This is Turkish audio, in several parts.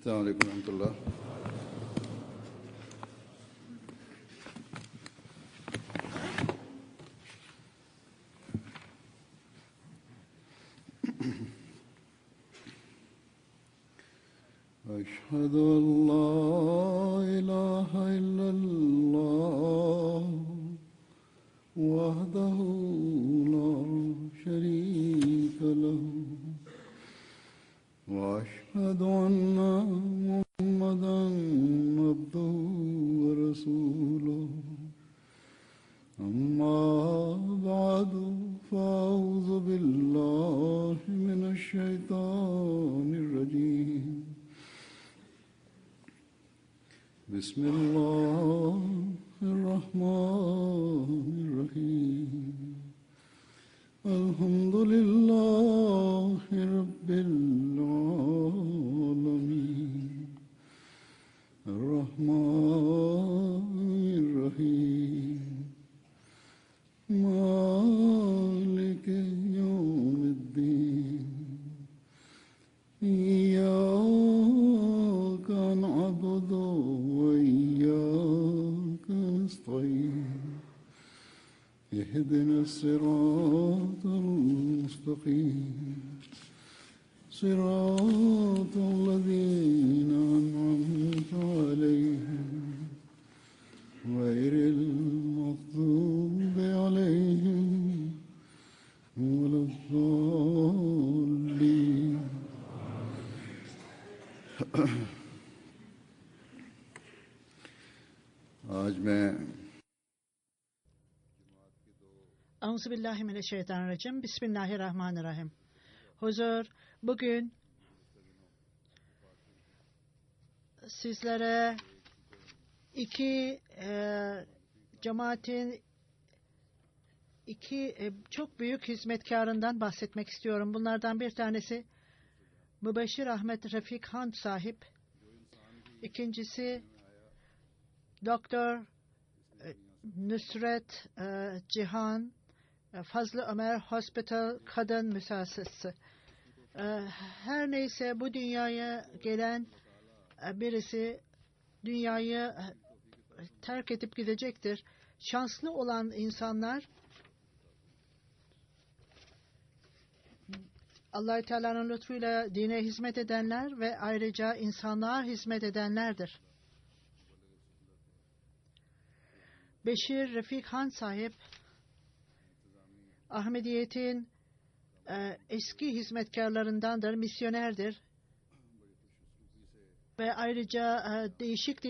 السلام عليكم ورحمة الله. أشهد أن لا إله إلا الله وحده لا شريك له وأشهد أن محمدا عبده ورسوله أما بعد فأعوذ بالله من الشيطان الرجيم بسم الله الرحمن الرحيم الحمد لله رب العالمين الرحمن الرحيم مالك يوم الدين إياك نعبد وإياك نستعين اهدنا الصراط المستقيم صراط الذين أنعمت عليهم غير المغضوب عليهم ولا الضالين. आज मैं Euzubillahimineşşeytanirracim. Bismillahirrahmanirrahim. Huzur, bugün sizlere cemaatin çok büyük hizmetkarından bahsetmek istiyorum. Bunlardan bir tanesi Mübeşşir Ahmet Refik Han sahip. İkincisi Doktor Nusret Cihan Fazlı Ömer Hospital Kadın Müessesesi. Her neyse bu dünyaya gelen birisi dünyayı terk edip gidecektir. Şanslı olan insanlar Allah-u Teala'nın lütfuyla dine hizmet edenler ve ayrıca insanlığa hizmet edenlerdir. Beşir Refik Han sahip Ahmediyet'in eski hizmetkarlarındandır, misyonerdir. Ve ayrıca değişik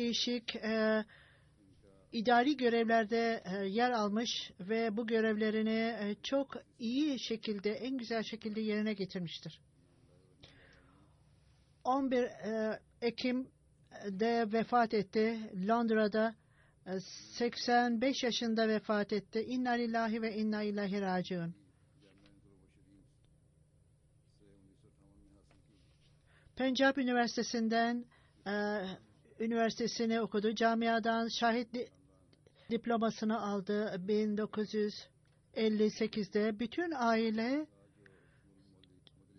idari görevlerde yer almış ve bu görevlerini çok iyi şekilde, en güzel şekilde yerine getirmiştir. 11 Ekim'de vefat etti. Londra'da 85 yaşında vefat etti. İnna lillahi ve inna ilahi raciun. Pencap Üniversitesi'nden üniversitesini okudu. Camiadan şahit diplomasını aldı 1958'de. Bütün aile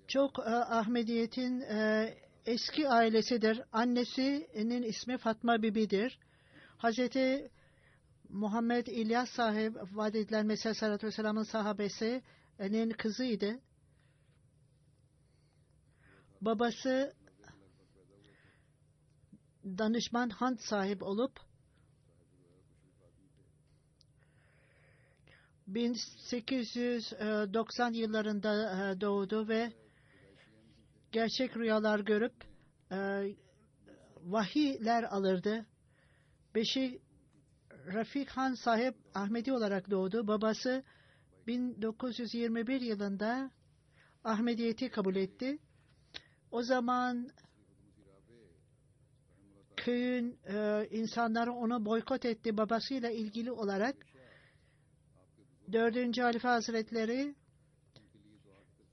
çok Ahmediyet'in eski ailesidir. Annesinin ismi Fatma Bibi'dir. Hazreti Muhammed İlyas sahip vaat edilen Mesih Sallallahu Vesselam'ın sahabesinin kızıydı. Babası danışman Hand sahip olup 1890 yıllarında doğdu ve gerçek rüyalar görüp vahiyler alırdı. Beşi Refik Han sahip Ahmedi olarak doğdu. Babası 1921 yılında Ahmediyeti kabul etti. O zaman köyün insanları onu boykot etti babasıyla ilgili olarak. 4. Halife Hazretleri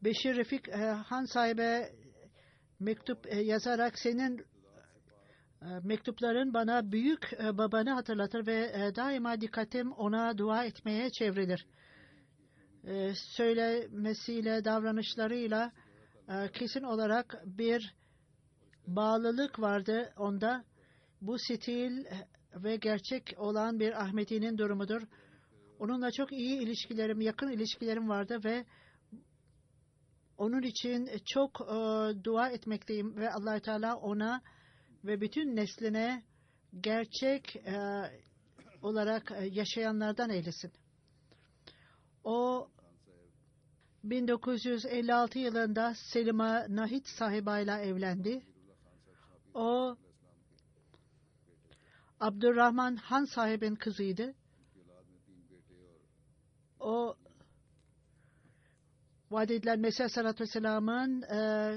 Beşir Refik Han sahibe mektup yazarak senin mektupların bana büyük babanı hatırlatır ve daima dikkatim ona dua etmeye çevrilir. Söylemesiyle, davranışlarıyla kesin olarak bir bağlılık vardı onda. Bu stil ve gerçek olan bir Ahmedi'nin durumudur. Onunla çok iyi ilişkilerim, yakın ilişkilerim vardı ve onun için çok dua etmekteyim ve Allah-u Teala ona ve bütün nesline gerçek olarak yaşayanlardan eylesin. O 1956 yılında Selima Nahit sahibıyla evlendi. O Abdurrahman Han sahibin kızıydı. O vaad edilen Mesih Aleyhisselatü Vesselam'ın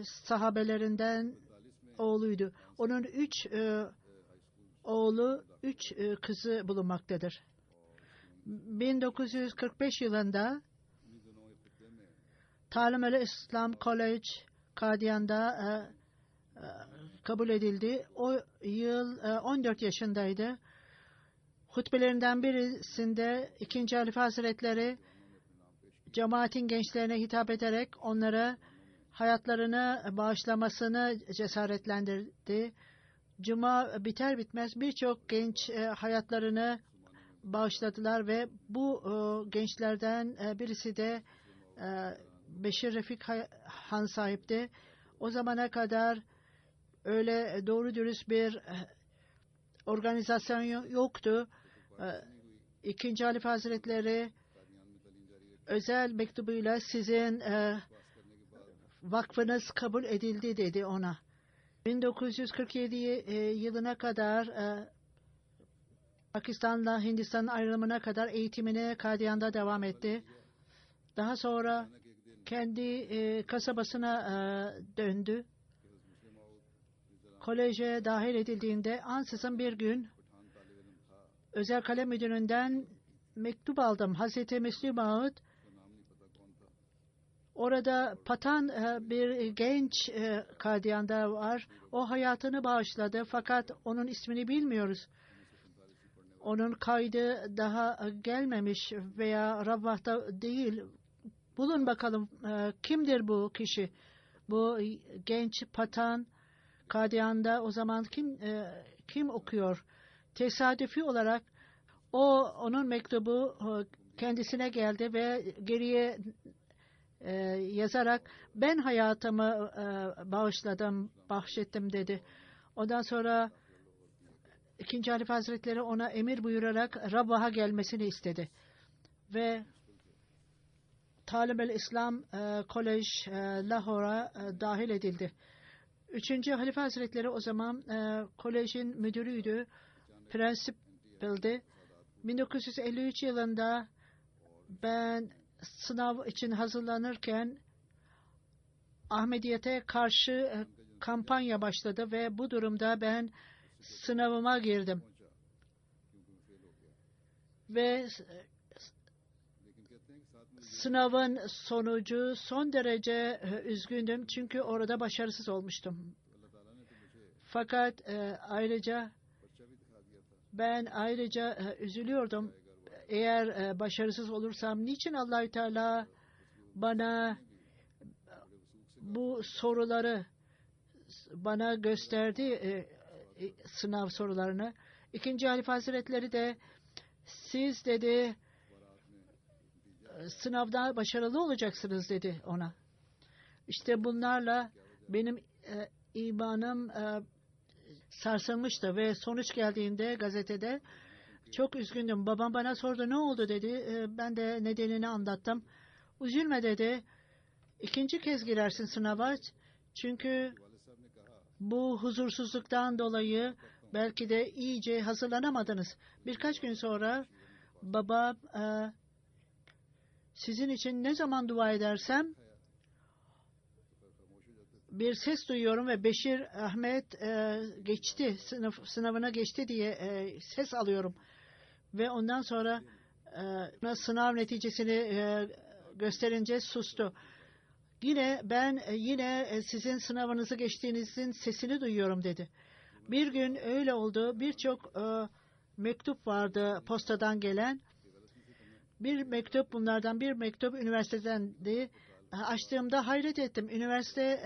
sahabelerinden oğluydu. Onun 3 oğlu, 3 kızı bulunmaktadır. 1945 yılında Talim-i İslam College Kadiyan'da kabul edildi. O yıl 14 yaşındaydı. Hutbelerinden birisinde 2. Halife Hazretleri cemaatin gençlerine hitap ederek onlara hayatlarını bağışlamasını cesaretlendirdi. Cuma biter bitmez birçok genç hayatlarını bağışladılar ve bu gençlerden birisi de Beşir Refik Han sahipti. O zamana kadar öyle doğru dürüst bir organizasyon yoktu. 2. Halife Hazretleri özel mektubuyla sizin vakfınız kabul edildi dedi ona. 1947 yılına kadar Pakistan'la Hindistan'ın ayrılımına kadar eğitimine Kadiyan'da devam etti. Daha sonra kendi kasabasına döndü. Koleje dahil edildiğinde ansızın bir gün özel kalem müdüründen mektup aldım. Hazreti Müslim Maud orada Patan bir genç Kadiyan'da var. O hayatını bağışladı fakat onun ismini bilmiyoruz. Onun kaydı daha gelmemiş veya Rabvah'ta değil. Bulun bakalım kimdir bu kişi? Bu genç Patan Kadiyan'da o zaman kim okuyor? Tesadüfi olarak onun mektubu kendisine geldi ve geriye yazarak ben hayatımı bahşettim dedi. Ondan sonra 2. Halife Hazretleri ona emir buyurarak Rabah'a gelmesini istedi. Ve Talim-i İslam Kolej Lahore'a dahil edildi. 3. Halife Hazretleri o zaman kolejin müdürüydü, prensipildi. 1953 yılında ben sınav için hazırlanırken Ahmediyete karşı kampanya başladı ve bu durumda ben sınavıma girdim. Ve sınavın sonucu son derece üzgündüm çünkü orada başarısız olmuştum. Fakat ben ayrıca üzülüyordum. Eğer başarısız olursam niçin Allah-u Teala bana bu soruları bana gösterdi, sınav sorularını. 2. Halife Hazretleri de siz dedi sınavda başarılı olacaksınız dedi ona. İşte bunlarla benim imanım sarsılmıştı ve sonuç geldiğinde gazetede çok üzgündüm. Babam bana sordu ne oldu dedi. Ben de nedenini anlattım. Üzülme dedi. 2. kez girersin sınava. Çünkü bu huzursuzluktan dolayı belki de iyice hazırlanamadınız. Birkaç gün sonra babam sizin için ne zaman dua edersem bir ses duyuyorum ve Beşir Ahmet geçti, sınavına geçti diye ses alıyorum. Ve ondan sonra sınav neticesini gösterince sustu. Ben yine sizin sınavınızı geçtiğinizin sesini duyuyorum dedi. Bir gün öyle oldu. Birçok mektup vardı postadan gelen. Bunlardan bir mektup üniversitedendi. açtığımda hayret ettim. Üniversite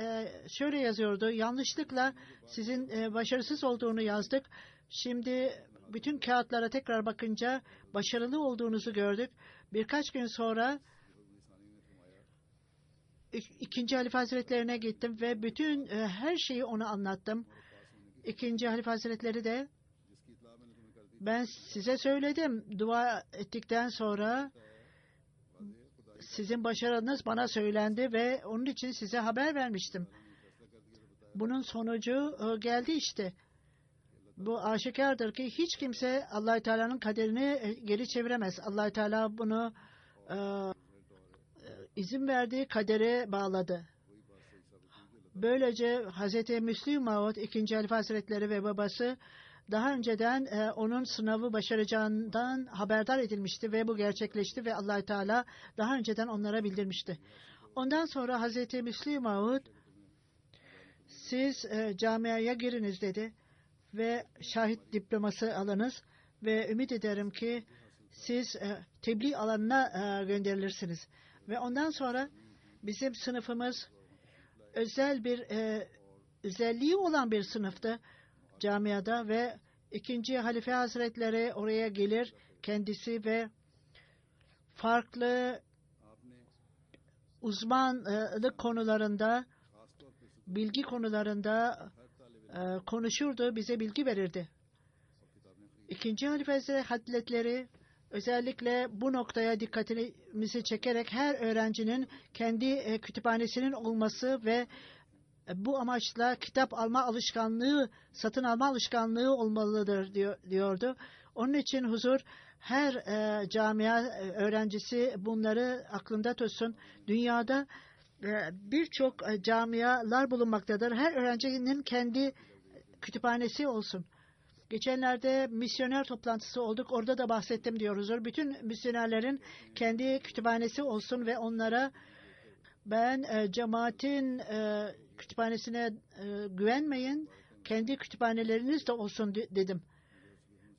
şöyle yazıyordu. Yanlışlıkla sizin başarısız olduğunu yazdık. Şimdi bütün kağıtlara tekrar bakınca başarılı olduğunuzu gördük. Birkaç gün sonra İkinci Halife Hazretlerine gittim ve bütün her şeyi ona anlattım. İkinci Halife Hazretleri de ben size söyledim. Dua ettikten sonra sizin başarınız bana söylendi ve onun için size haber vermiştim. Bunun sonucu geldi işte. Bu aşikardır ki hiç kimse Allah-u Teala'nın kaderini geri çeviremez. Allah-u Teala bunu izin verdiği kadere bağladı. Böylece Hz. Müslim Maud 2. Halife Hazretleri ve babası daha önceden onun sınavı başaracağından haberdar edilmişti ve bu gerçekleşti ve Allah-u Teala daha önceden onlara bildirmişti. Ondan sonra Hz. Müslim Maud siz camiaya giriniz dedi ve şahit diploması alınız ve ümit ederim ki siz tebliğ alanına gönderilirsiniz. Ve ondan sonra bizim sınıfımız özel bir özelliği olan bir sınıftı camiada ve 2. Halife Hazretleri oraya gelir kendisi ve farklı uzmanlık konularında, bilgi konularında konuşurdu, bize bilgi verirdi. 2. Halife Hazretleri özellikle bu noktaya dikkatimizi çekerek her öğrencinin kendi kütüphanesinin olması ve bu amaçla kitap alma alışkanlığı, satın alma alışkanlığı olmalıdır diyordu. Onun için huzur her camia öğrencisi bunları aklında tutsun. Dünyada birçok camialar bulunmaktadır. Her öğrencinin kendi kütüphanesi olsun. Geçenlerde misyoner toplantısı olduk. Orada da bahsettim diyor huzur. Bütün misyonerlerin kendi kütüphanesi olsun ve onlara ben cemaatin kütüphanesine güvenmeyin. Kendi kütüphaneleriniz de olsun dedim.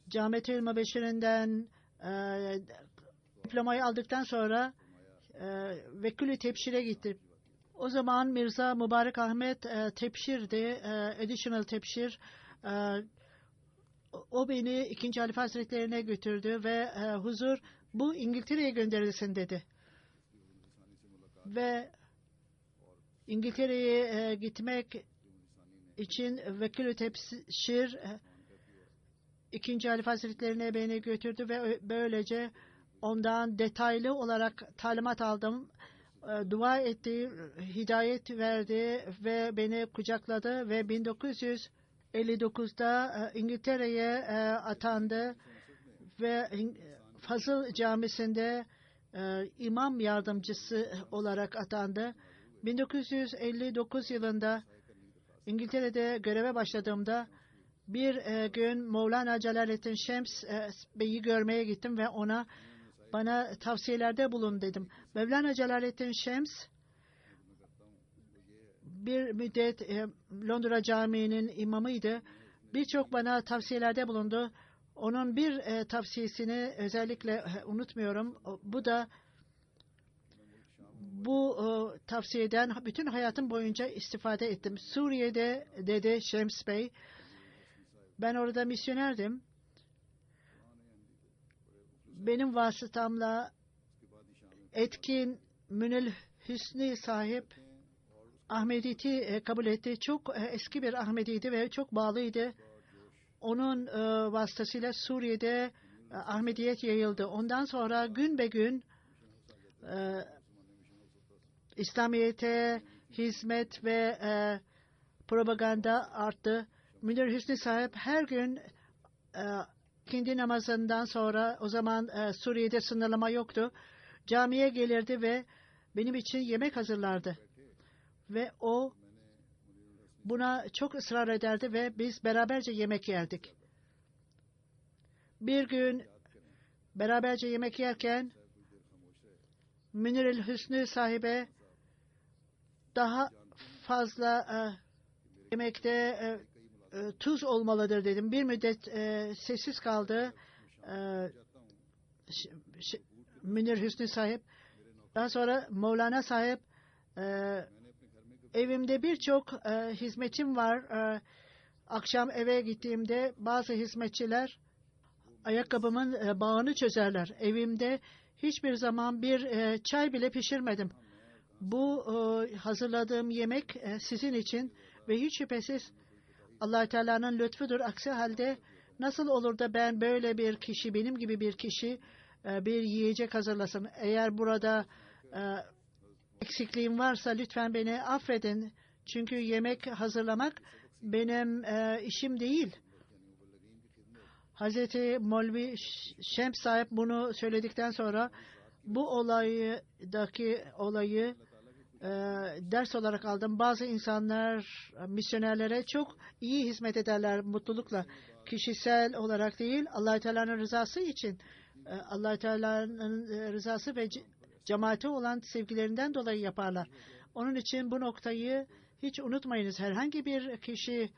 Camet-i Mübeşşirinden diplomayı aldıktan sonra Vekül-i Tebşir'e gitti. O zaman Mirza Mübarek Ahmet Tebşir'di. Additional Tebşir. O beni 2. Halife Hazretlerine götürdü ve huzur bu İngiltere'ye gönderilsin dedi. Ve İngiltere'ye gitmek için Vekil-i Tebşir 2. Halife Hazretlerine beni götürdü ve böylece ondan detaylı olarak talimat aldım. Dua etti, hidayet verdi ve beni kucakladı ve 1959'da İngiltere'ye atandı ve Fazıl Camisi'nde imam yardımcısı olarak atandı. 1959 yılında İngiltere'de göreve başladığımda bir gün Mevlana Celaleddin Şems Bey'i görmeye gittim ve bana tavsiyelerde bulun dedim. Mevlana Celaleddin Şems bir müddet Londra Camii'nin imamıydı. Birçok bana tavsiyelerde bulundu. Onun bir tavsiyesini özellikle unutmuyorum. Bu tavsiyeden bütün hayatım boyunca istifade ettim. Suriye'de dedi Şems Bey, ben orada misyonerdim. Benim vasıtamla etkin Münil Hüsnü sahip Ahmediyeti kabul etti. Çok eski bir Ahmediydi ve çok bağlıydı. Onun vasıtasıyla Suriye'de Ahmediyet yayıldı. Ondan sonra gün be gün İslamiyet'e hizmet ve propaganda arttı. Münir Hüsnü sahip her gün ikindi namazından sonra, o zaman Suriye'de sınırlama yoktu, camiye gelirdi ve benim için yemek hazırlardı. Ve o buna çok ısrar ederdi ve biz beraberce yemek yerdik. Bir gün beraberce yemek yerken Münir Hüsnü sahibe daha fazla yemekte tuz olmalıdır dedim. Bir müddet sessiz kaldı Münir Hüsnü sahip. Daha sonra Mevlana sahip evimde birçok hizmetçim var. Akşam eve gittiğimde bazı hizmetçiler ayakkabımın bağını çözerler. Evimde hiçbir zaman bir çay bile pişirmedim. Bu hazırladığım yemek sizin için ve hiç şüphesiz Allah Teala'nın lütfudur. Aksi halde nasıl olur da ben böyle bir kişi, benim gibi bir kişi bir yiyecek hazırlasın? Eğer burada eksikliğim varsa lütfen beni affedin. Çünkü yemek hazırlamak benim işim değil. Hazreti Molvi Şems sahip bunu söyledikten sonra bu olayı ders olarak aldım. Bazı insanlar misyonerlere çok iyi hizmet ederler mutlulukla. Kişisel olarak değil, Allah Teala'nın rızası için, Allah Teala'nın rızası ve cemaate olan sevgilerinden dolayı yaparlar. Onun için bu noktayı hiç unutmayınız. Herhangi bir kişi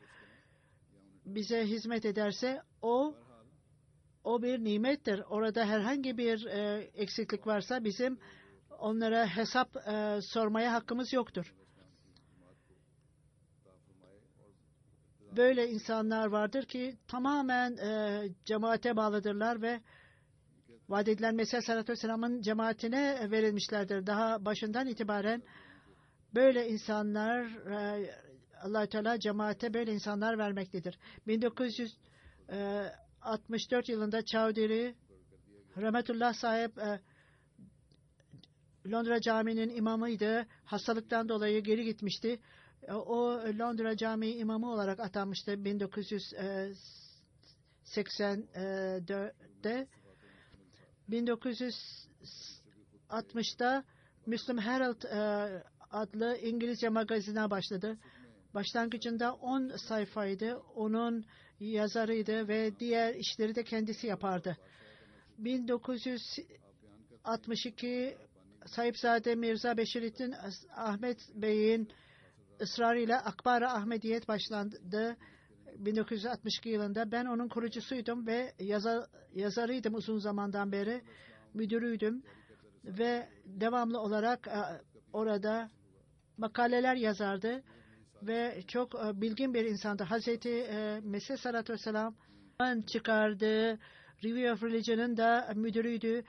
bize hizmet ederse o bir nimettir. Orada herhangi bir eksiklik varsa bizim onlara hesap sormaya hakkımız yoktur. Böyle insanlar vardır ki tamamen cemaate bağlıdırlar ve vaat edilen Mesih Aleyhisselatü Vesselam'ın cemaatine verilmişlerdir. Daha başından itibaren böyle insanlar Allah-u Teala cemaate böyle insanlar vermektedir. 1964 yılında Çavdiri Rahmetullah sahip Londra Camii'nin imamıydı. Hastalıktan dolayı geri gitmişti. O Londra Camii imamı olarak atanmıştı 1984'te. 1960'da Muslim Herald adlı İngilizce magazine başladı. Başlangıcında 10 sayfaydı. Onun yazarıydı ve diğer işleri de kendisi yapardı. 1962 Sahipzade Mirza Beşirettin Ahmet Bey'in ısrarıyla Akbar-ı Ahmediyet başlandı 1962 yılında. Ben onun kurucusuydum ve yazarıydım uzun zamandan beri. Müdürüydüm ve devamlı olarak orada makaleler yazardı ve çok bilgin bir insandı. Hazreti Mesih Aleyhisselatü Vesselam'ın çıkardığı Review of Religion'ın da müdürüydü.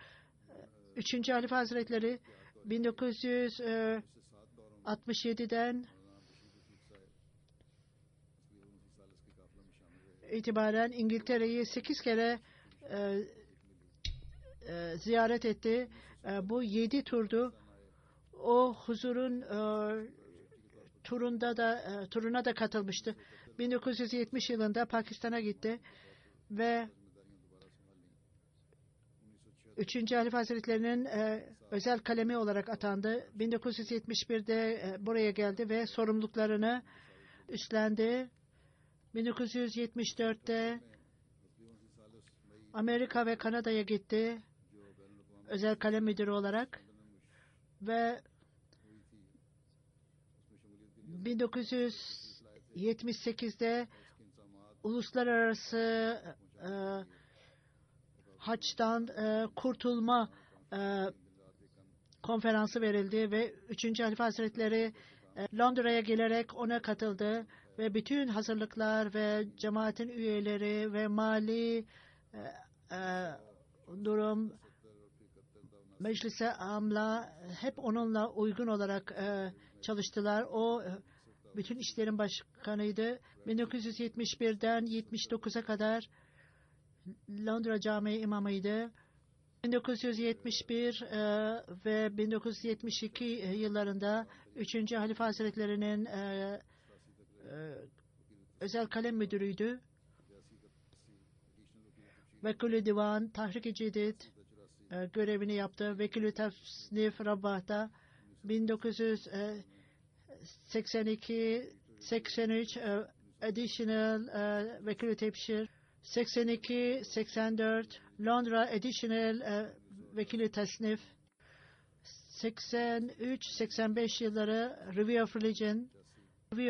3. Halife Hazretleri 1967'den itibaren İngiltere'yi 8 kere ziyaret etti. Bu 7 turdu. O huzurun turuna da katılmıştı. 1970 yılında Pakistan'a gitti ve 3. Halife Hazretleri'nin özel kalemi olarak atandı. 1971'de buraya geldi ve sorumluluklarını üstlendi. 1974'te Amerika ve Kanada'ya gitti. Özel kalem müdürü olarak ve 1978'de uluslararası haçtan kurtulma konferansı verildi ve 3. Halife Hazretleri Londra'ya gelerek ona katıldı ve bütün hazırlıklar ve cemaatin üyeleri ve mali durum meclise amla hep onunla uygun olarak çalıştılar. O bütün işlerin başkanıydı. 1971'den 79'a kadar Londra Camii imamıydı. 1971 ve 1972 yıllarında 3. Halife Hazretleri'nin özel kalem müdürüydü. Vekil-i Divan, Tahrik-i Cedid görevini yaptı. Vekil-i Tasnif Rabbah'ta 1982-83 Additional Vekil-i Tebşir 82-84 Londra Additional Vekil-i Tasnif 83-85 yılları Review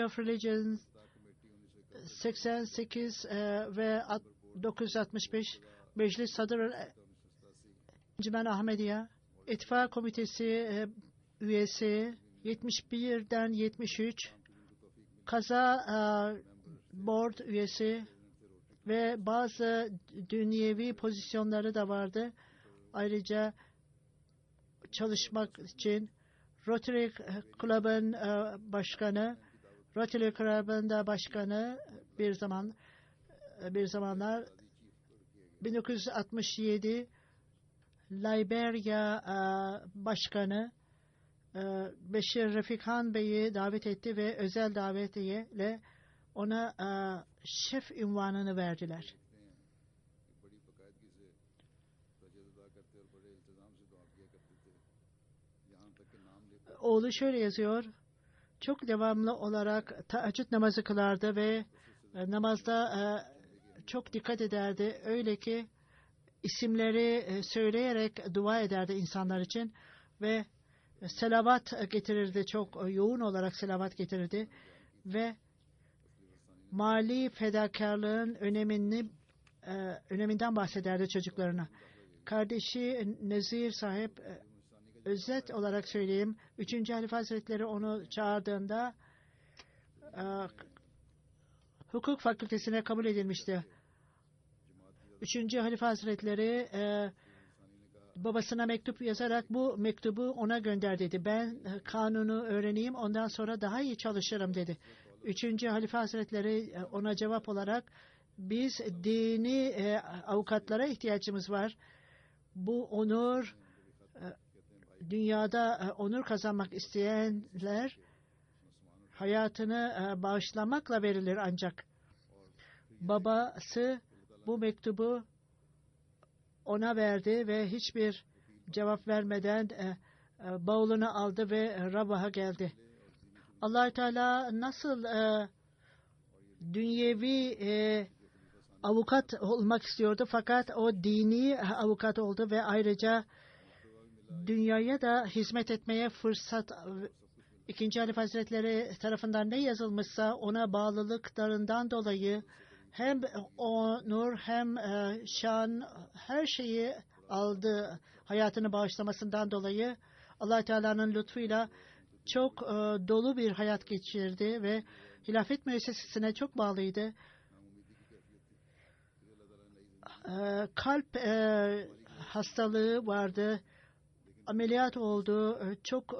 of Religion 88 ve 965 Meclis Sadır Encümen Ahmediye İttifak Komitesi üyesi 71'den 73 kaza board üyesi ve bazı dünyevi pozisyonları da vardı. Ayrıca çalışmak için Rotary Club'ın başkanı, Rotary Club'ın da başkanı bir zamanlar 1967 Liberya başkanı Beşir Refikhan Bey'i davet etti ve özel davetiyle ona şef unvanını verdiler. Oğlu şöyle yazıyor, çok devamlı olarak teheccüd namazı kılardı ve namazda çok dikkat ederdi. Öyle ki isimleri söyleyerek dua ederdi insanlar için ve selavat getirirdi, çok yoğun olarak selavat getirirdi ve mali fedakarlığın öneminden bahsederdi çocuklarına. Kardeşi Nezir sahip, özet olarak söyleyeyim, 3. Halife Hazretleri onu çağırdığında hukuk fakültesine kabul edilmişti. 3. Halife Hazretleri babasına mektup yazarak bu mektubu ona gönder dedi. Ben kanunu öğreneyim, ondan sonra daha iyi çalışırım dedi. 3. Halife Hazretleri ona cevap olarak biz dini avukatlara ihtiyacımız var. Bu onur, dünyada onur kazanmak isteyenler hayatını bağışlamakla verilir ancak. Babası bu mektubu ona verdi ve hiçbir cevap vermeden bavulunu aldı ve Rabah'a geldi. Allah Teala nasıl dünyevi avukat olmak istiyordu fakat o dini avukat oldu ve ayrıca dünyaya da hizmet etmeye fırsat. 2. Halife Hazretleri tarafından ne yazılmışsa ona bağlılıklarından dolayı hem onur hem şan her şeyi aldı, hayatını bağışlamasından dolayı Allah Teala'nın lütfuyla çok dolu bir hayat geçirdi ve hilafet müessesesine çok bağlıydı. Kalp hastalığı vardı, ameliyat oldu, çok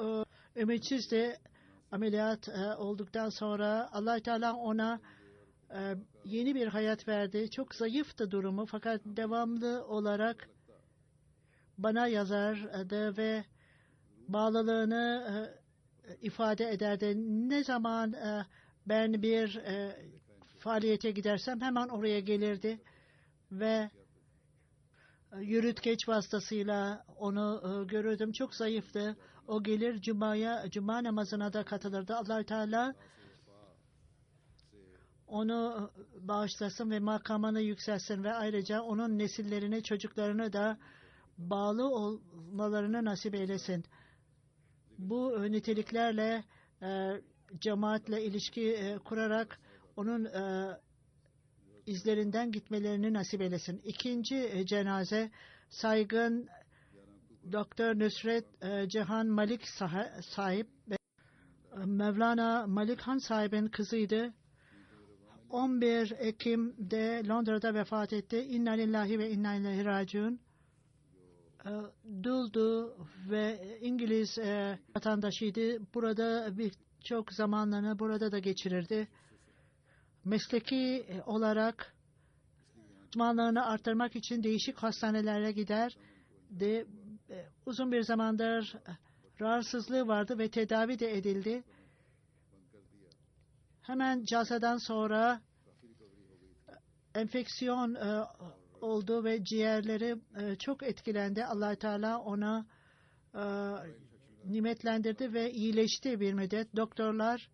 ümitsizdi. Ameliyat olduktan sonra Allah Teala ona yeni bir hayat verdi. Çok zayıftı durumu fakat devamlı olarak bana yazardı ve bağlılığını ifade ederdi. Ne zaman ben bir faaliyete gidersem hemen oraya gelirdi ve yürütgeç vasıtasıyla onu görürdüm. Çok zayıftı. O gelir cuma namazına da katılırdı. Allah Teala onu bağışlasın ve makamını yükselsin ve ayrıca onun nesillerine, çocuklarına da bağlı olmalarını nasip eylesin. Bu niteliklerle cemaatle ilişki kurarak onun izlerinden gitmelerini nasip eylesin. 2. cenaze saygın Doktor Nusret Cihan Malik sahip ve Mevlana Malik Han sahibin kızıydı. 11 Ekim'de Londra'da vefat etti. İnna lillahi ve inna ileyhi raciun. Duldu ve İngiliz vatandaşıydı. Burada birçok zamanlarını burada da geçirirdi. Mesleki olarak uzmanlığını artırmak için değişik hastanelere gider. Uzun bir zamandır rahatsızlığı vardı ve tedavi de edildi. Hemen cazadan sonra enfeksiyon oldu ve ciğerleri çok etkilendi. Allah Teala ona nimetlendirdi ve iyileşti bir müddet. Doktorlar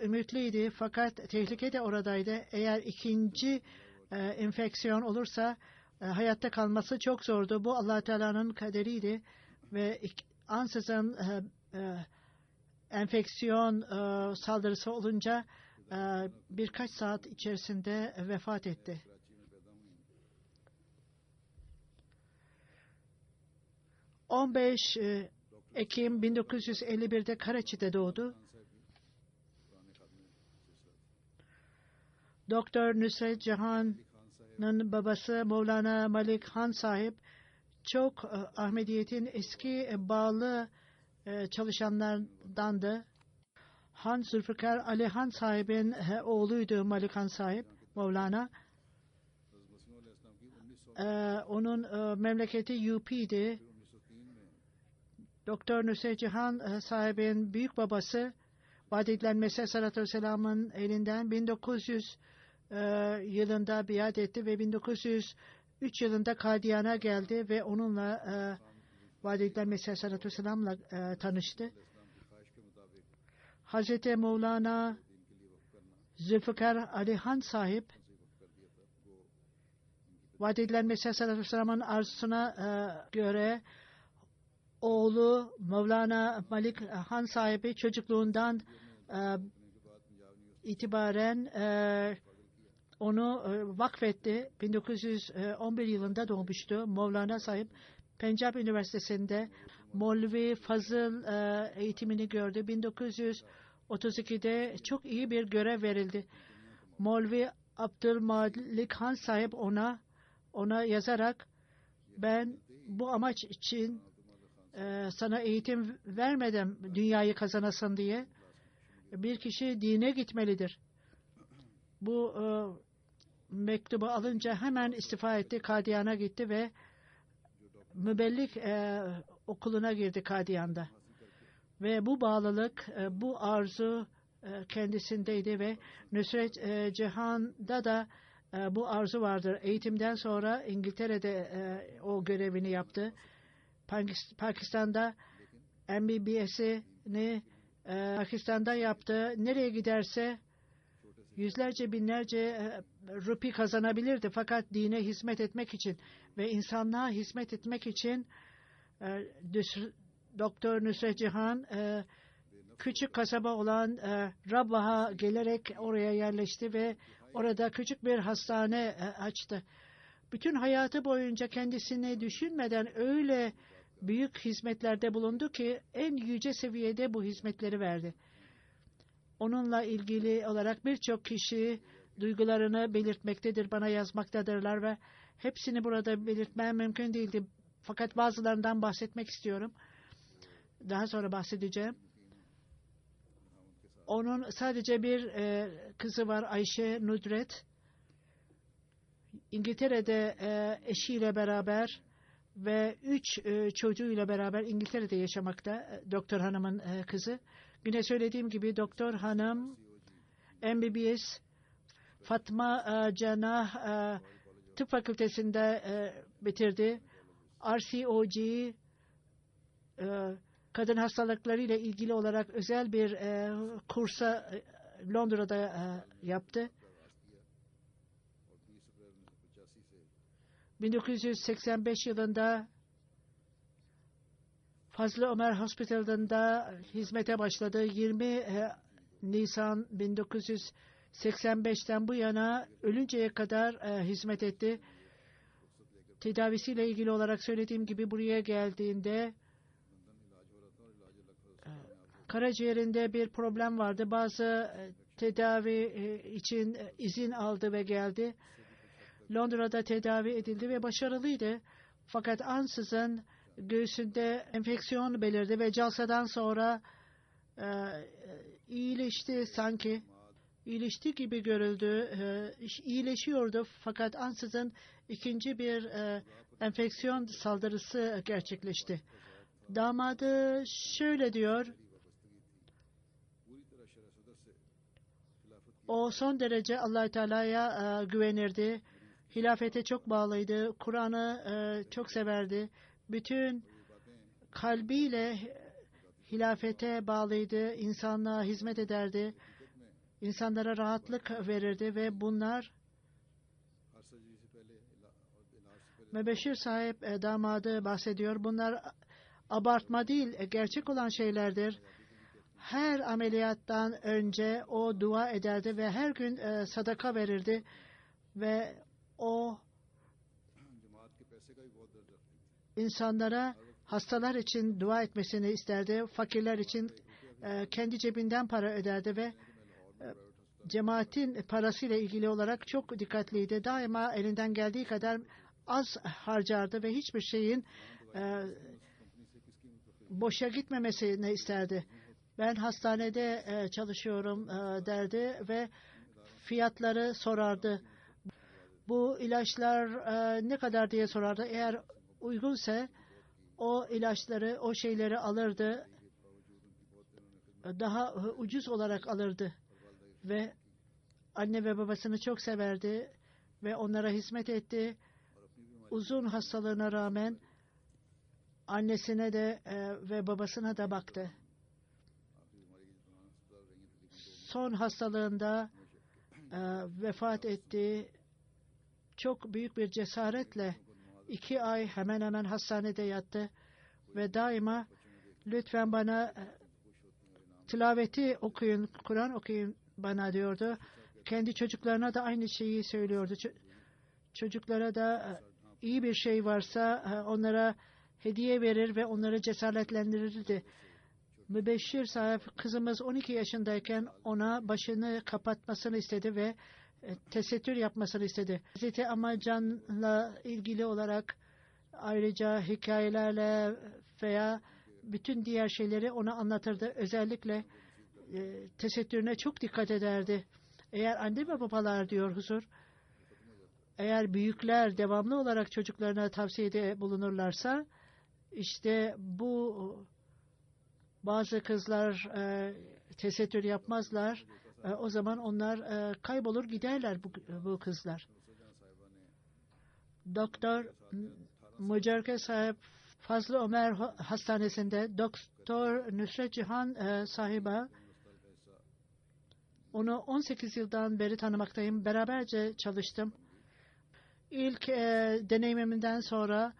ümitliydi fakat tehlike de oradaydı. Eğer ikinci enfeksiyon olursa hayatta kalması çok zordu. Bu Allah Teala'nın kaderiydi ve ansızın enfeksiyon saldırısı olunca birkaç saat içerisinde vefat etti. Ekim 1951'de Karachi'de doğdu. Doktor Nusret Cihan'ın babası Mevlana Malik Han sahip çok Ahmediyet'in eski bağlı çalışanlardandı. Han Zülfikar Ali Han sahibin oğluydu Malik Han sahip Mevlana. Onun memleketi UP'di. Doktor Nusret Cihan sahibin büyük babası Vadidlen Mesih Sallallahu Aleyhi elinden 1900 yılında biat etti ve 1903 yılında Kadiyan'a geldi ve onunla Vadidlen Mesih Sallallahu Aleyhi tanıştı. Hazreti Mevlana Zülfikar Ali Han sahip Vadidlen Mesih Sallallahu Aleyhi arzusuna göre oğlu Mevlana Malik Han sahibi çocukluğundan itibaren onu vakfetti. 1911 yılında doğmuştu. Mevlana sahip Pencap Üniversitesi'nde Molvi Fazıl eğitimini gördü. 1932'de çok iyi bir görev verildi. Molvi Abdülmalik Han sahip ona yazarak ben bu amaç için sana eğitim vermedim dünyayı kazanasın diye. Bir kişi dine gitmelidir. Bu mektubu alınca hemen istifa etti. Kadiyan'a gitti ve mübellik okuluna girdi Kadiyan'da. Ve bu bağlılık, bu arzu kendisindeydi ve Nusret Cihan'da da bu arzu vardır. Eğitimden sonra İngiltere'de o görevini yaptı. Pakistan'da MBBS'ini Pakistan'da yaptı. Nereye giderse yüzlerce binlerce rupi kazanabilirdi. Fakat dine hizmet etmek için ve insanlığa hizmet etmek için Doktor Nusret Cihan küçük kasaba olan Rabbaha gelerek oraya yerleşti ve orada küçük bir hastane açtı. Bütün hayatı boyunca kendisini düşünmeden öyle büyük hizmetlerde bulundu ki en yüce seviyede bu hizmetleri verdi. Onunla ilgili olarak birçok kişi duygularını belirtmektedir, bana yazmaktadırlar ve hepsini burada belirtmem mümkün değildi. Fakat bazılarından bahsetmek istiyorum. Daha sonra bahsedeceğim. Onun sadece bir kızı var, Ayşe Nudret. İngiltere'de eşiyle beraber ve 3 çocuğuyla beraber İngiltere'de yaşamakta doktor hanımın kızı. Yine söylediğim gibi doktor hanım MBBS Fatma Canah Tıp Fakültesi'nde bitirdi. RCOG kadın hastalıkları ile ilgili olarak özel bir kursa Londra'da yaptı. 1985 yılında Fazlı Ömer Hospital'da hizmete başladı. 20 Nisan 1985'ten bu yana ölünceye kadar hizmet etti. Tedavisiyle ilgili olarak söylediğim gibi buraya geldiğinde karaciğerinde bir problem vardı. Bazı tedavi için izin aldı ve geldi. Londra'da tedavi edildi ve başarılıydı. Fakat ansızın göğsünde enfeksiyon belirdi ve calsadan sonra iyileşti sanki. İyileşti gibi görüldü. İyileşiyordu fakat ansızın ikinci bir enfeksiyon saldırısı gerçekleşti. Damadı şöyle diyor. O son derece Allah-u Teala'ya güvenirdi. Hilafete çok bağlıydı. Kur'an'ı çok severdi. Bütün kalbiyle hilafete bağlıydı. İnsanlığa hizmet ederdi. İnsanlara rahatlık verirdi ve bunlar Mebeşir sahip damadı bahsediyor. Bunlar abartma değil, gerçek olan şeylerdir. Her ameliyattan önce o dua ederdi ve her gün sadaka verirdi ve o insanlara hastalar için dua etmesini isterdi. Fakirler için kendi cebinden para öderdi ve cemaatin parasıyla ilgili olarak çok dikkatliydi. Daima elinden geldiği kadar az harcardı ve hiçbir şeyin boşa gitmemesini isterdi. Ben hastanede çalışıyorum derdi ve fiyatları sorardı. Bu ilaçlar ne kadar diye sorardı. Eğer uygunsa o ilaçları, o şeyleri alırdı. Daha ucuz olarak alırdı. Ve anne ve babasını çok severdi ve onlara hizmet etti. Uzun hastalığına rağmen annesine de ve babasına da baktı. Son hastalığında vefat etti. Çok büyük bir cesaretle 2 ay hemen hemen hastanede yattı ve daima lütfen bana tilaveti okuyun, Kur'an okuyun bana diyordu. Kendi çocuklarına da aynı şeyi söylüyordu. Çocuklara da iyi bir şey varsa onlara hediye verir ve onları cesaretlendirirdi. Mübeşşir sahip kızımız 12 yaşındayken ona başını kapatmasını istedi ve tesettür yapmasını istedi. Hazreti Amacan'la ilgili olarak ayrıca hikayelerle veya bütün diğer şeyleri ona anlatırdı. Özellikle tesettürüne çok dikkat ederdi. Eğer anne ve babalar diyor huzur, eğer büyükler devamlı olarak çocuklarına tavsiyede bulunurlarsa, işte bu bazı kızlar tesettür yapmazlar. O zaman onlar kaybolur giderler bu kızlar. Doktor Mücerke sahip Fazlı Ömer Hastanesi'nde Doktor Nusret Cihan sahibi, onu 18 yıldan beri tanımaktayım. Beraberce çalıştım. İlk deneyimimden sonra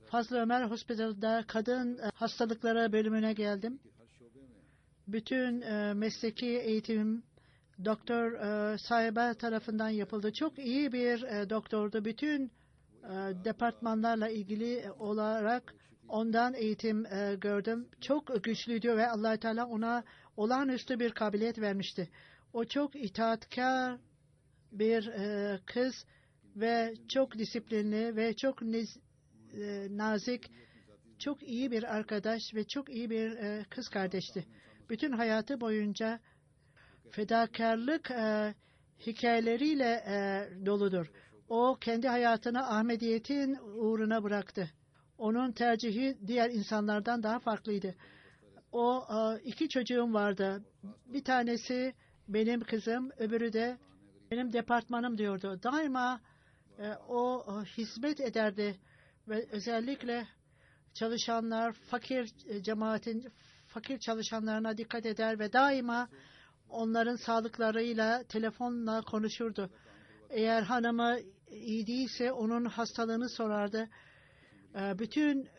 Fazlı Ömer Hospital'da kadın hastalıkları bölümüne geldim. Bütün mesleki eğitimim doktor sahibi tarafından yapıldı. Çok iyi bir doktordu. Bütün departmanlarla ilgili olarak ondan eğitim gördüm. Çok güçlüydü ve Allah-u Teala ona olağanüstü bir kabiliyet vermişti. O çok itaatkar bir kız ve çok disiplinli ve çok nazik, çok iyi bir arkadaş ve çok iyi bir kız kardeşti. Bütün hayatı boyunca fedakarlık hikayeleriyle doludur. O kendi hayatını Ahmediyet'in uğruna bıraktı. Onun tercihi diğer insanlardan daha farklıydı. O 2 çocuğum vardı. Bir tanesi benim kızım, öbürü de benim departmanım diyordu. Daima o hizmet ederdi ve özellikle çalışanlar, fakir cemaatin fakir çalışanlarına dikkat eder ve daima onların sağlıklarıyla telefonla konuşurdu. Eğer hanımı iyi değilse onun hastalığını sorardı. Bütün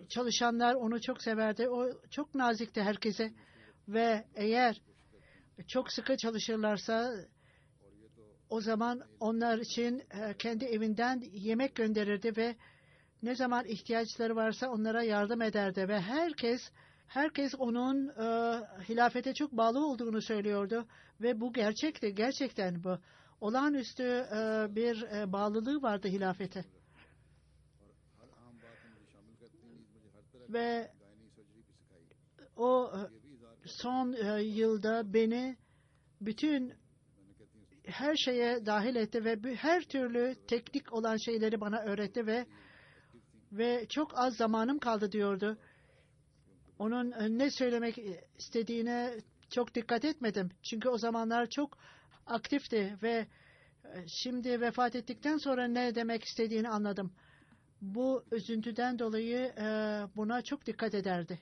çalışanlar onu çok severdi. O çok nazikti herkese ve eğer çok sıkı çalışırlarsa o zaman onlar için kendi evinden yemek gönderirdi ve ne zaman ihtiyaçları varsa onlara yardım ederdi ve herkes onun hilafete çok bağlı olduğunu söylüyordu ve bu gerçekti. Gerçekten bu. Olağanüstü bir bağlılığı vardı hilafete. Ve o son yılda beni bütün her şeye dahil etti ve her türlü teknik olan şeyleri bana öğretti ve çok az zamanım kaldı diyordu. Onun ne söylemek istediğine çok dikkat etmedim. Çünkü o zamanlar çok aktifti ve şimdi vefat ettikten sonra ne demek istediğini anladım. Bu üzüntüden dolayı buna çok dikkat ederdi.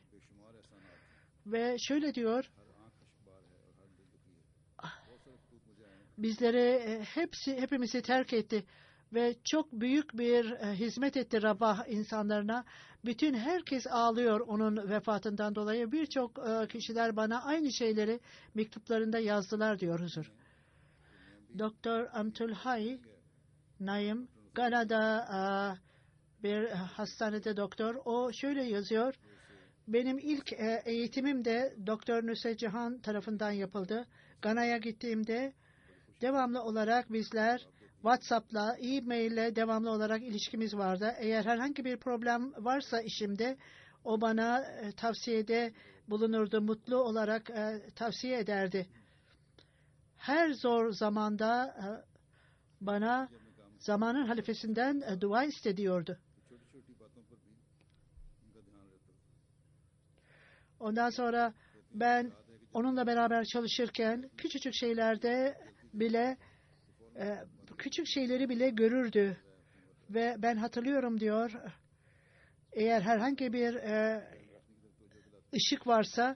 Ve şöyle diyor, bizleri hepimizi terk etti ve çok büyük bir hizmet etti Rabah insanlarına. Bütün herkes ağlıyor onun vefatından dolayı. Birçok kişiler bana aynı şeyleri mektuplarında yazdılar diyor huzur. Doktor Amtulhay Naim Gana'da bir hastanede doktor. O şöyle yazıyor. Benim ilk eğitimim de Doktor Nusret Cihan tarafından yapıldı. Gana'ya gittiğimde devamlı olarak bizler WhatsApp'la, e-mail'le devamlı olarak ilişkimiz vardı. Eğer herhangi bir problem varsa işimde o bana tavsiyede bulunurdu. Mutlu olarak tavsiye ederdi. Her zor zamanda bana zamanın halifesinden dua istediyordu. Ondan sonra ben onunla beraber çalışırken küçücük şeylerde bile küçük şeyleri bile görürdü. Ve ben hatırlıyorum diyor, eğer herhangi bir ışık varsa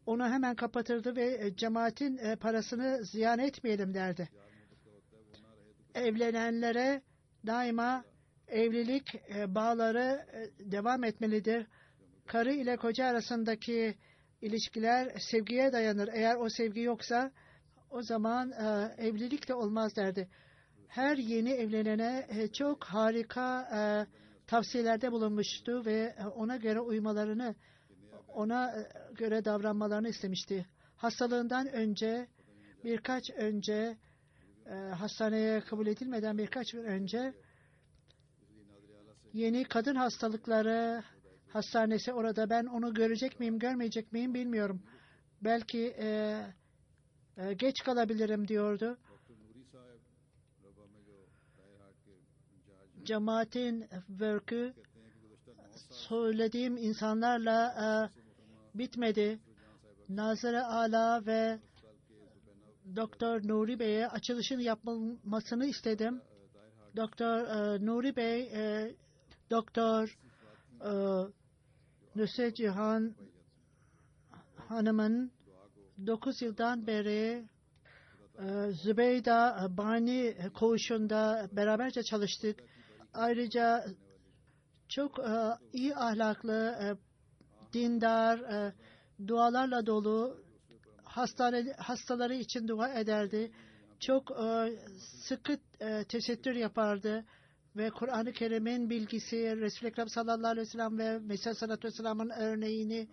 onu hemen kapatırdı ve cemaatin parasını ziyan etmeyelim derdi. Evlenenlere daima evlilik bağları devam etmelidir. Karı ile koca arasındaki ilişkiler sevgiye dayanır. Eğer o sevgi yoksa o zaman evlilik de olmaz derdi. Her yeni evlenene çok harika tavsiyelerde bulunmuştu ve ona göre uymalarını, ona göre davranmalarını istemişti. Hastalığından önce, birkaç önce, hastaneye kabul edilmeden birkaç gün önce yeni kadın hastalıkları hastanesi orada. Ben onu görecek miyim, görmeyecek miyim bilmiyorum. Belki geç kalabilirim diyordu. Cemaatin work'ü söylediğim insanlarla bitmedi. Nazır-ı Ala ve Doktor Nuri Bey'e açılışın yapılmasını istedim. Doktor Nuri Bey, Doktor Nusret Cihan Hanım'ın 9 yıldan beri Zübeyda Bani koğuşunda beraberce çalıştık. Ayrıca çok iyi ahlaklı, dindar, dualarla dolu, hastaları için dua ederdi. Çok sıkı tesettür yapardı ve Kur'an-ı Kerim'in bilgisi, Resul-i Ekrem sallallahu aleyhi ve sellem ve Mesih sallallahu aleyhi ve sellem'in örneğini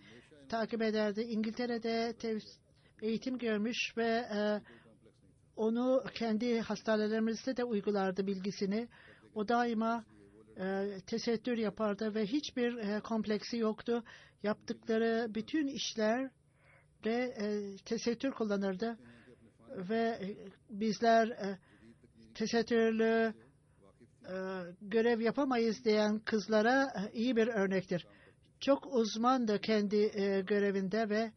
takip ederdi. İngiltere'de eğitim görmüş ve onu kendi hastanelerimizde de uygulardı bilgisini. O daima tesettür yapardı ve hiçbir kompleksi yoktu. Yaptıkları bütün işler de tesettür kullanırdı. Ve bizler tesettürlü görev yapamayız diyen kızlara iyi bir örnektir. Çok uzmandı kendi görevinde ve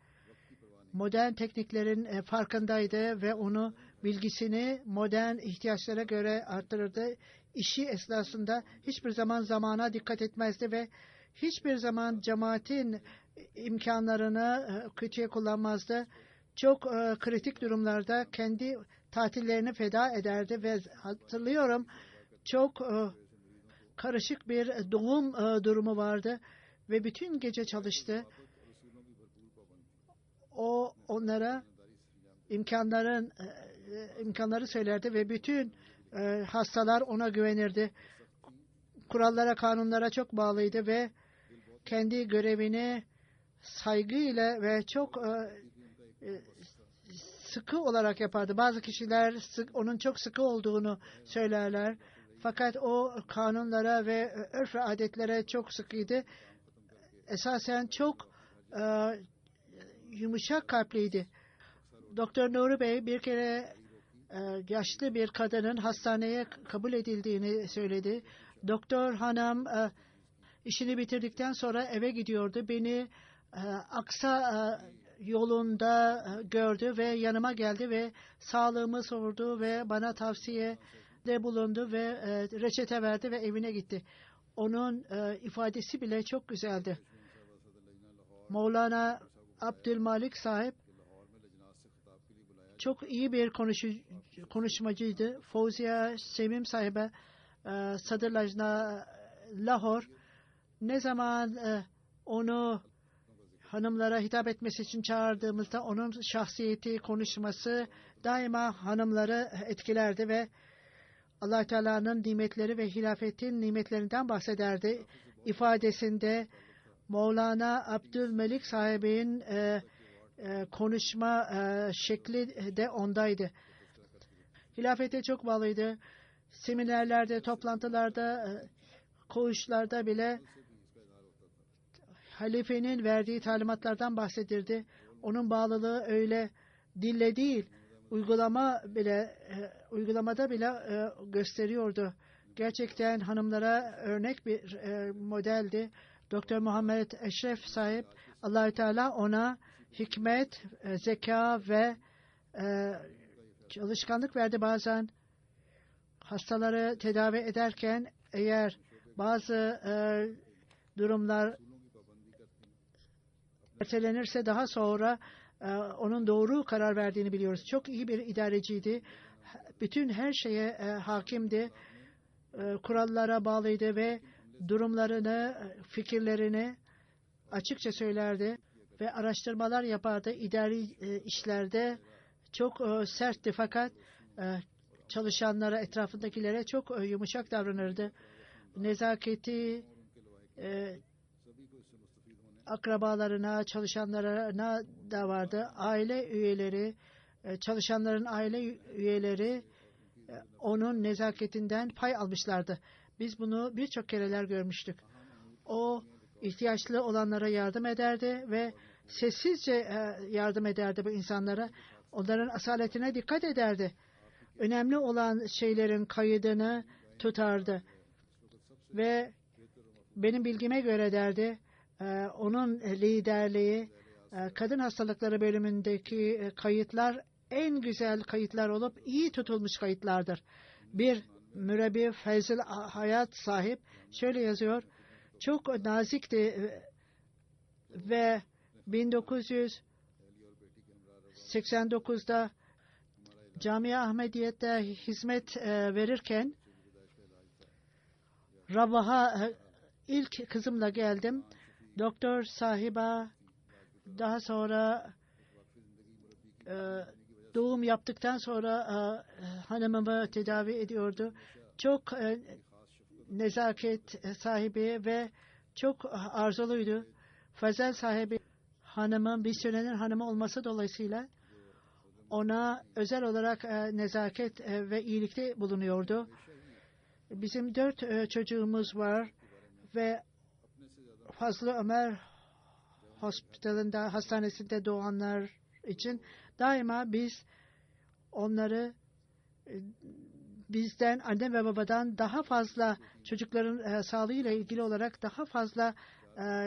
modern tekniklerin farkındaydı ve onu bilgisini modern ihtiyaçlara göre arttırırdı. İşi esnasında hiçbir zaman zamana dikkat etmezdi ve hiçbir zaman cemaatin imkanlarını kötüye kullanmazdı. Çok kritik durumlarda kendi tatillerini feda ederdi ve hatırlıyorum çok karışık bir doğum durumu vardı ve bütün gece çalıştı. O onlara imkanları söylerdi ve bütün hastalar ona güvenirdi. Kurallara, kanunlara çok bağlıydı ve kendi görevini saygıyla ve çok sıkı olarak yapardı. Bazı kişiler onun çok sıkı olduğunu söylerler. Fakat o kanunlara ve örf ve adetlere çok sıkıydı. Esasen çok yumuşak kalpliydi. Doktor Nuri Bey bir kere yaşlı bir kadının hastaneye kabul edildiğini söyledi. Doktor hanım işini bitirdikten sonra eve gidiyordu. Beni Aksa yolunda gördü ve yanıma geldi ve sağlığımı sordu ve bana tavsiyede bulundu ve reçete verdi ve evine gitti. Onun ifadesi bile çok güzeldi. Mevlana Abdülmalik sahip çok iyi bir konuşmacıydı. Fauziya Semim sahibe Sadr Lajna Lahor ne zaman onu hanımlara hitap etmesi için çağırdığımızda onun şahsiyeti, konuşması daima hanımları etkilerdi ve Allah Teala'nın nimetleri ve hilafetin nimetlerinden bahsederdi. İfadesinde Mevlana Abdülmelik sahibinin konuşma şekli de ondaydı. Hilafete çok bağlıydı. Seminerlerde, toplantılarda, koğuşlarda bile halifenin verdiği talimatlardan bahsedirdi. Onun bağlılığı öyle dille değil, uygulamada bile gösteriyordu. Gerçekten hanımlara örnek bir modeldi. Doktor Muhammed Eşref sahip, Allah-u Teala ona hikmet, zeka ve çalışkanlık verdi. Bazen hastaları tedavi ederken eğer bazı durumlar ertelenirse daha sonra onun doğru karar verdiğini biliyoruz. Çok iyi bir idareciydi. Bütün her şeye hakimdi. Kurallara bağlıydı ve durumlarını, fikirlerini açıkça söylerdi ve araştırmalar yapardı. İdari işlerde çok sertti fakat çalışanlara, etrafındakilere çok yumuşak davranırdı. Nezaketi akrabalarına, çalışanlarına da vardı. Aile üyeleri, çalışanların aile üyeleri onun nezaketinden pay almışlardı. Biz bunu birçok kereler görmüştük. O ihtiyaçlı olanlara yardım ederdi ve sessizce yardım ederdi bu insanlara. Onların asaletine dikkat ederdi. Önemli olan şeylerin kaydını tutardı. Ve benim bilgime göre derdi, onun liderliği kadın hastalıkları bölümündeki kayıtlar en güzel kayıtlar olup iyi tutulmuş kayıtlardır. Bir mürebbi Feyzül Hayat sahip şöyle yazıyor. Çok nazikti ve 1989'da Camia Ahmediyet'te hizmet verirken Rabah'a ilk kızımla geldim. Doktor sahiba daha sonra doğum yaptıktan sonra hanımımı tedavi ediyordu. Çok nezaket sahibi ve çok arzuluydu. Fazel sahibi hanımın bir sürenin hanımı olması dolayısıyla ona özel olarak nezaket ve iyilikte bulunuyordu. Bizim 4 çocuğumuz var ve Fazlı Ömer hastanesinde doğanlar için daima biz onları bizden, anne ve babadan daha fazla çocukların sağlığıyla ilgili olarak daha fazla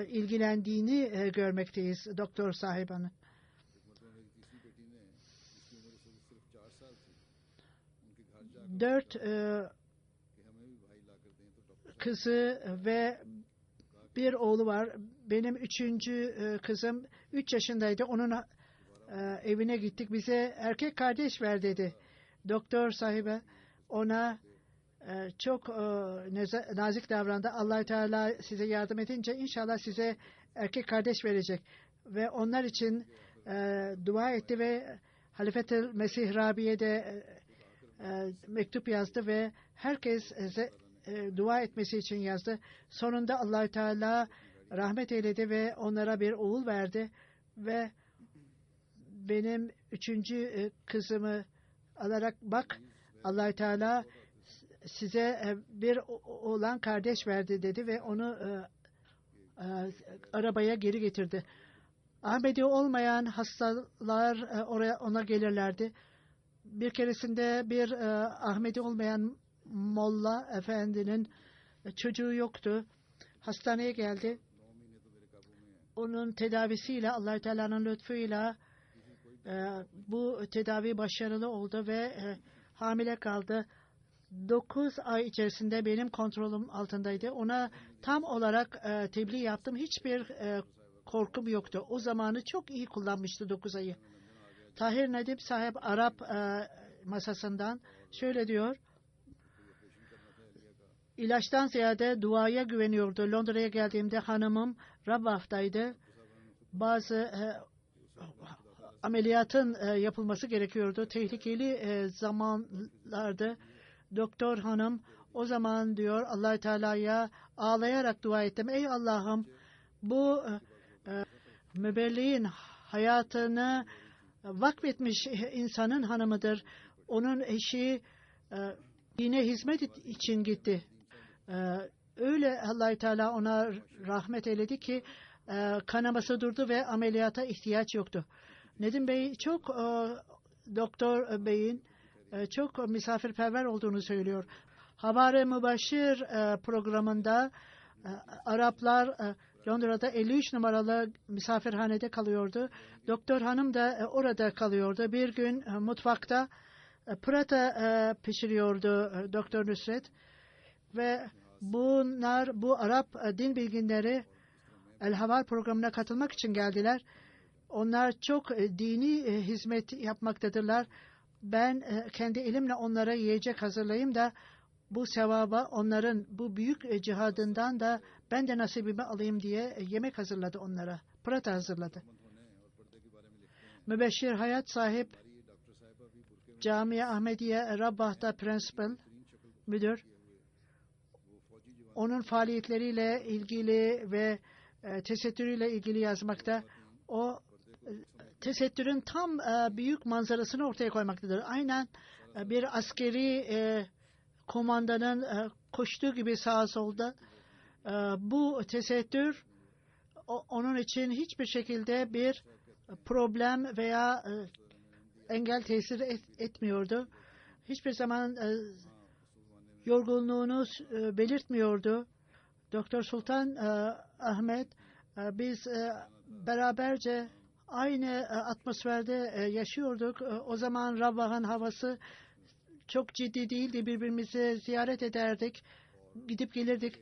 ilgilendiğini görmekteyiz doktor sahibanın. 4 kızı ve bir oğlu var. Benim 3. kızım 3 yaşındaydı. Onun evine gittik. Bize erkek kardeş ver dedi. Doktor sahibi ona çok nazik davrandı. Allah-u Teala size yardım edince inşallah size erkek kardeş verecek. Ve onlar için dua etti ve Halifetül Mesih Rabi'ye mektup yazdı ve herkes dua etmesi için yazdı. Sonunda Allah-u Teala rahmet eyledi ve onlara bir oğul verdi ve benim 3. kızımı alarak bak Allah-u Teala size bir oğlan kardeş verdi dedi ve onu arabaya geri getirdi. Ahmedi olmayan hastalar ona gelirlerdi. Bir keresinde bir Ahmedi olmayan Molla efendinin çocuğu yoktu. Hastaneye geldi. Onun tedavisiyle Allah-u Teala'nın lütfuyla bu tedavi başarılı oldu ve hamile kaldı. 9 ay içerisinde benim kontrolüm altındaydı. Ona tam olarak tebliğ yaptım. Hiçbir korkum yoktu. O zamanı çok iyi kullanmıştı 9 ayı. Tahir Nedip sahip Arap masasından şöyle diyor. İlaçtan ziyade duaya güveniyordu. Londra'ya geldiğimde hanımım Rabah'taydı. Bazı ameliyatın yapılması gerekiyordu. Tehlikeli zamanlardı. doktor hanım o zaman diyor Allah-u Teala'ya ağlayarak dua ettim. Ey Allah'ım, bu mübelliğin hayatını vakfetmiş insanın hanımıdır. Onun eşi dine hizmet için gitti. Öyle Allah-u Teala ona rahmet eyledi ki kanaması durdu ve ameliyata ihtiyaç yoktu. Nedim Bey çok Doktor Bey'in çok misafirperver olduğunu söylüyor. Haber-i Mübaşir programında Araplar Londra'da 53 numaralı misafirhanede kalıyordu. Doktor hanım da orada kalıyordu. Bir gün mutfakta pırata pişiriyordu Doktor Nusret ve bu Arap din bilginleri El Havar programına katılmak için geldiler. Onlar çok dini hizmet yapmaktadırlar. Ben kendi elimle onlara yiyecek hazırlayayım da bu sevaba, onların bu büyük cihadından da ben de nasibimi alayım diye yemek hazırladı onlara. Pırata hazırladı. Mübeşşir Hayat sahip Camiye Ahmediye Rabbah'ta Principal Müdür. Onun faaliyetleriyle ilgili ve tesettürüyle ilgili yazmakta. O tesettürün tam büyük manzarasını ortaya koymaktadır. Aynen bir askeri komandanın koştuğu gibi sağa solda. Bu tesettür onun için hiçbir şekilde bir problem veya engel tesir etmiyordu. Hiçbir zaman yorgunluğunu belirtmiyordu. Doktor Sultan Ahmet, biz beraberce aynı atmosferde yaşıyorduk. O zaman Rabah'ın havası çok ciddi değildi. Birbirimizi ziyaret ederdik. Gidip gelirdik.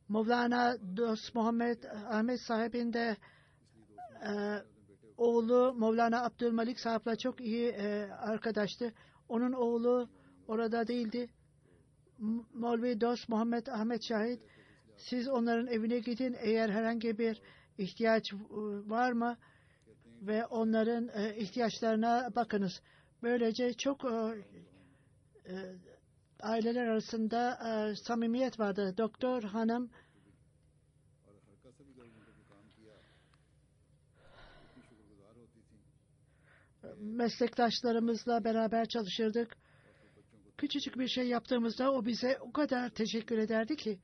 Mevlana Dost Muhammed Ahmet sahibin de oğlu Mevlana Abdülmalik sahipla çok iyi arkadaştı. Onun oğlu orada değildi. Mevlevi Dost Muhammed Ahmet Şahit, siz onların evine gidin. Eğer herhangi bir ihtiyaç var mı? Ve onların ihtiyaçlarına bakınız. Böylece çok aileler arasında samimiyet vardı. Doktor hanım meslektaşlarımızla beraber çalışırdık. Küçücük bir şey yaptığımızda o bize o kadar teşekkür ederdi ki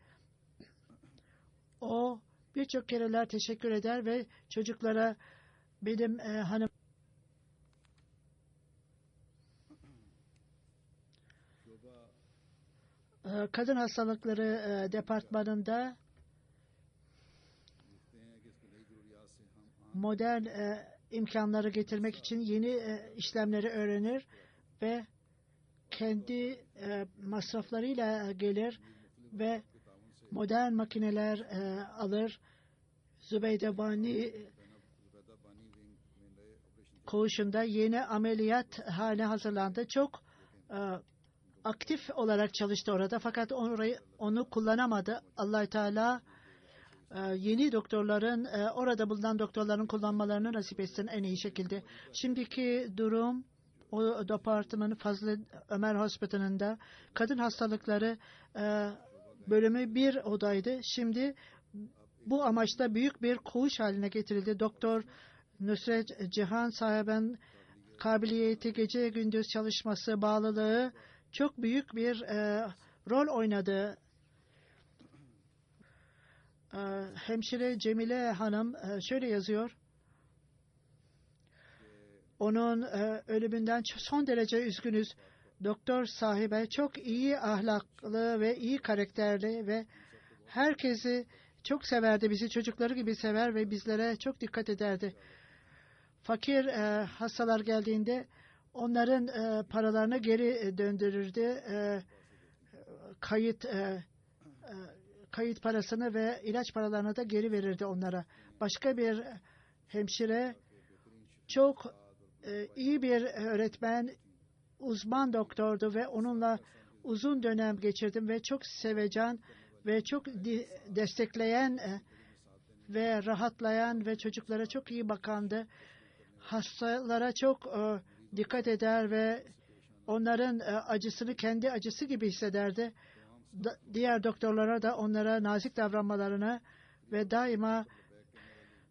o birçok kereler teşekkür eder ve çocuklara benim hanım kadın hastalıkları departmanında modern imkanları getirmek için yeni işlemleri öğrenir ve kendi masraflarıyla gelir ve modern makineler alır. Zübeyde Bani koğuşunda yeni ameliyat hane hazırlandı. Çok aktif olarak çalıştı orada fakat onu kullanamadı. Allah Teala yeni doktorların orada bulunan doktorların kullanmalarını nasip etsin en iyi şekilde. Şimdiki durum o departmanın Fazlı Ömer Hospital'ında kadın hastalıkları bölümü bir odaydı. Şimdi bu amaçla büyük bir koğuş haline getirildi. Doktor Nusret Cihan sahibin kabiliyeti, gece gündüz çalışması, bağlılığı çok büyük bir rol oynadı. Hemşire Cemile Hanım şöyle yazıyor. Onun ölümünden son derece üzgünüz. Doktor sahibi çok iyi ahlaklı ve iyi karakterli ve herkesi çok severdi. Bizi çocukları gibi sever ve bizlere çok dikkat ederdi. Fakir hastalar geldiğinde onların paralarını geri döndürürdü. Kayıt parasını ve ilaç paralarını da geri verirdi onlara. Başka bir hemşire çok iyi bir öğretmen, uzman doktordu ve onunla uzun dönem geçirdim ve çok sevecen ve çok destekleyen ve rahatlayan ve çocuklara çok iyi bakandı. Hastalara çok dikkat eder ve onların acısını kendi acısı gibi hissederdi. Diğer doktorlara da onlara nazik davranmalarını ve daima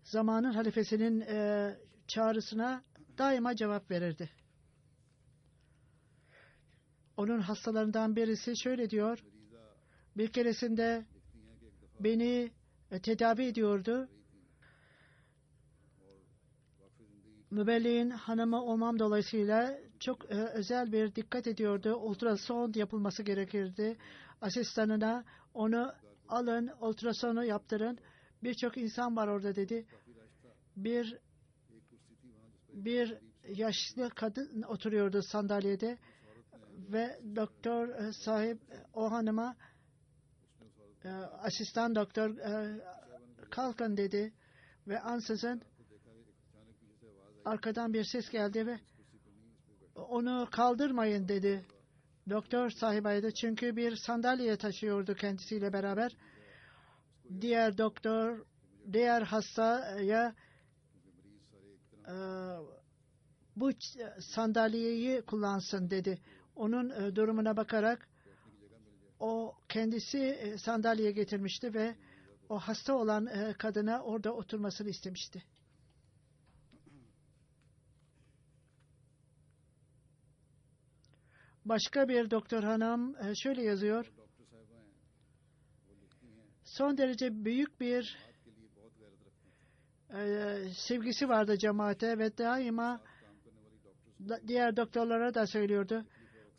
zamanın halifesinin çağrısına daima cevap verirdi. Onun hastalarından birisi şöyle diyor: bir keresinde beni tedavi ediyordu. Mübelliğin hanımı olmam dolayısıyla çok özel bir dikkat ediyordu. Ultrason yapılması gerekirdi. Asistanına onu alın, ultrasonu yaptırın. Birçok insan var orada dedi. Bir yaşlı kadın oturuyordu sandalyede ve doktor sahip o hanıma asistan doktor kalkın dedi ve ansızın arkadan bir ses geldi ve onu kaldırmayın dedi. Doktor sahibaydı çünkü bir sandalye taşıyordu kendisiyle beraber. Diğer hastaya bu sandalyeyi kullansın dedi. Onun durumuna bakarak o kendisi sandalye getirmişti ve o hasta olan kadına orada oturmasını istemişti. Başka bir doktor hanım şöyle yazıyor: son derece büyük bir sevgisi vardı cemaate ve daima diğer doktorlara da söylüyordu.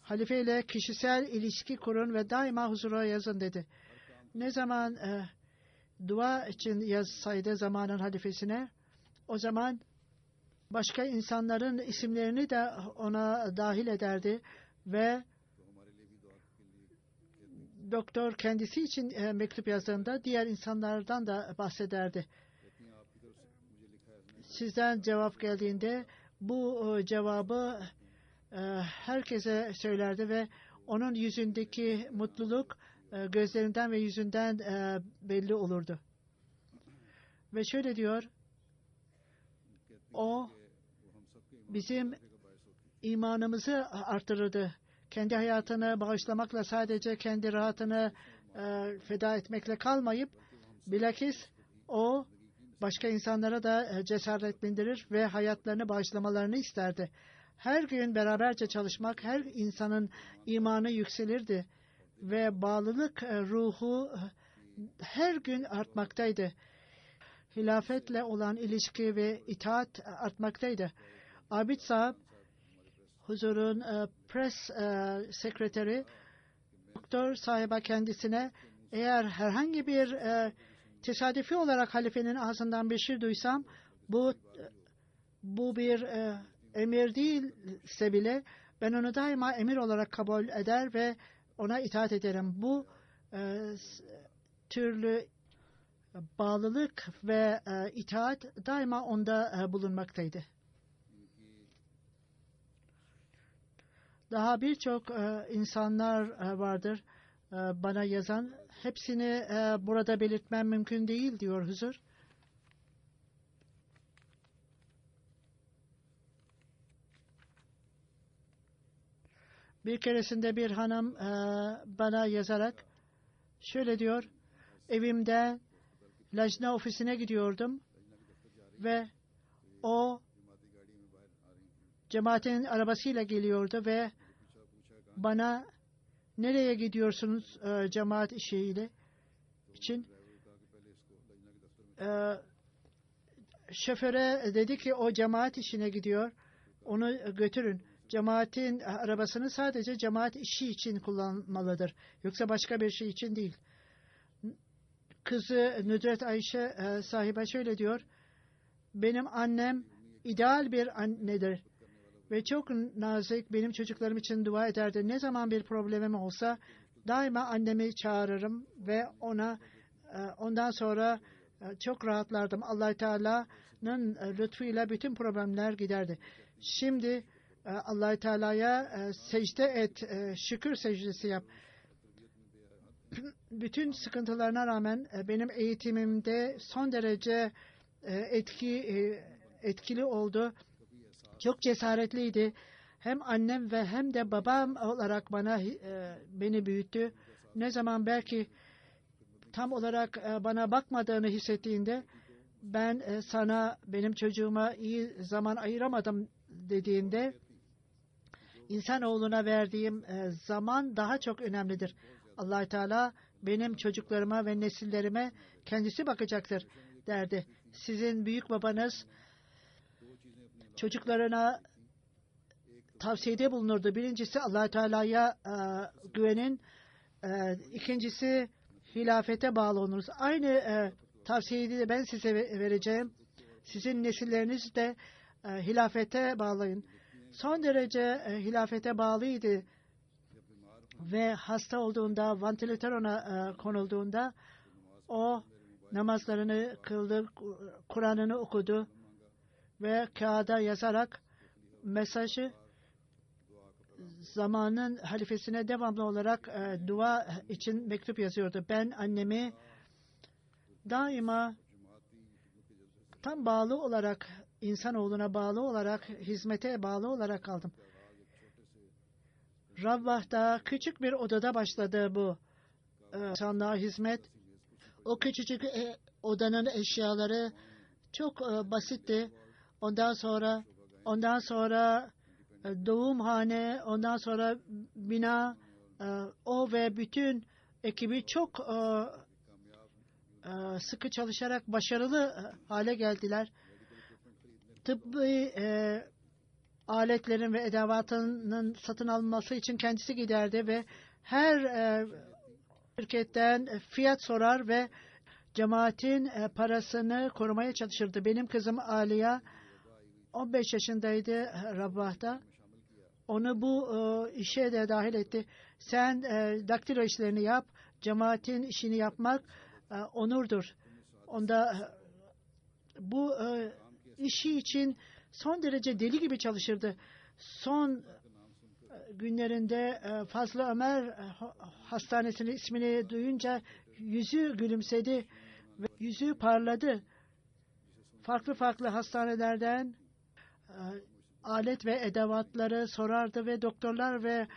Halife ile kişisel ilişki kurun ve daima huzura yazın dedi. Ne zaman dua için yazsaydı zamanın halifesine, o zaman başka insanların isimlerini de ona dahil ederdi ve doktor kendisi için mektup yazdığında diğer insanlardan da bahsederdi. Sizden cevap geldiğinde bu cevabı herkese söylerdi ve onun yüzündeki mutluluk gözlerinden ve yüzünden belli olurdu. Ve şöyle diyor: o bizim imanımızı artırırdı. Kendi hayatını bağışlamakla, sadece kendi rahatını feda etmekle kalmayıp bilakis o başka insanlara da cesaret bindirir ve hayatlarını bağışlamalarını isterdi. Her gün beraberce çalışmak her insanın imanı yükselirdi ve bağlılık ruhu her gün artmaktaydı. Hilafetle olan ilişki ve itaat artmaktaydı. Abid Sahab, huzurun pres sekreteri, doktor sahiba kendisine, eğer herhangi bir tesadüfi olarak halifenin ağzından bir şey duysam, bu bir emir değilse bile ben onu daima emir olarak kabul eder ve ona itaat ederim. Bu türlü bağlılık ve itaat daima onda bulunmaktaydı. Daha birçok insanlar vardır bana yazan. Hepsini burada belirtmem mümkün değil diyor huzur. Bir keresinde bir hanım bana yazarak şöyle diyor: evimde lajna ofisine gidiyordum ve o cemaatin arabasıyla geliyordu ve bana nereye gidiyorsunuz cemaat işiyle için? Şoföre dedi ki o cemaat işine gidiyor, onu götürün. Cemaatin arabasını sadece cemaat işi için kullanmalıdır. Yoksa başka bir şey için değil. Kızı Nüdret Ayşe sahibe şöyle diyor: benim annem ideal bir annedir ve çok nazik, benim çocuklarım için dua ederdi. Ne zaman bir problemim olsa daima annemi çağırırım ve ondan sonra çok rahatlardım. Allah Teala'nın lütfuyla bütün problemler giderdi. Şimdi Allah Teala'ya secde et, şükür secdesi yap. Bütün sıkıntılarına rağmen benim eğitimimde son derece etkili oldu. Çok cesaretliydi. hem annem ve hem de babam olarak beni büyüttü. Ne zaman belki tam olarak bana bakmadığını hissettiğinde ben sana, benim çocuğuma iyi zaman ayıramadım dediğinde insanoğluna verdiğim zaman daha çok önemlidir. Allah Teala benim çocuklarıma ve nesillerime kendisi bakacaktır derdi. Sizin büyük babanız çocuklarına tavsiyede bulunurdu. Birincisi Allah Teala'ya güvenin, ikincisi hilafete bağlı olunuz. Aynı tavsiyeyi de ben size vereceğim. Sizin nesilleriniz de hilafete bağlayın. Son derece hilafete bağlıydı ve hasta olduğunda, vantilatör ona konulduğunda o namazlarını kıldı, Kur'an'ını okudu ve kağıda yazarak mesajı zamanın halifesine devamlı olarak dua için mektup yazıyordu. Ben annemi daima tam bağlı olarak, insanoğluna bağlı olarak, hizmete bağlı olarak aldım. Rabvah'ta küçük bir odada başladı bu insanlığa hizmet. O küçücük odanın eşyaları çok basitti. Ondan sonra doğumhane, ondan sonra bina, o ve bütün ekibi çok sıkı çalışarak başarılı hale geldiler. Tıbbi aletlerin ve edevatının satın alınması için kendisi giderdi ve her şirketten fiyat sorar ve cemaatin parasını korumaya çalışırdı. Benim kızım Aliya 15 yaşındaydı Rabah'ta. Onu bu işe de dahil etti. Sen daktilo işlerini yap, cemaatin işini yapmak onurdur. Onda bu işi için son derece deli gibi çalışırdı. Son günlerinde Fazıl Ömer Hastanesi'nin ismini duyunca yüzü gülümsedi ve yüzü parladı. Farklı hastanelerden alet ve edevatları sorardı ve doktorlar ve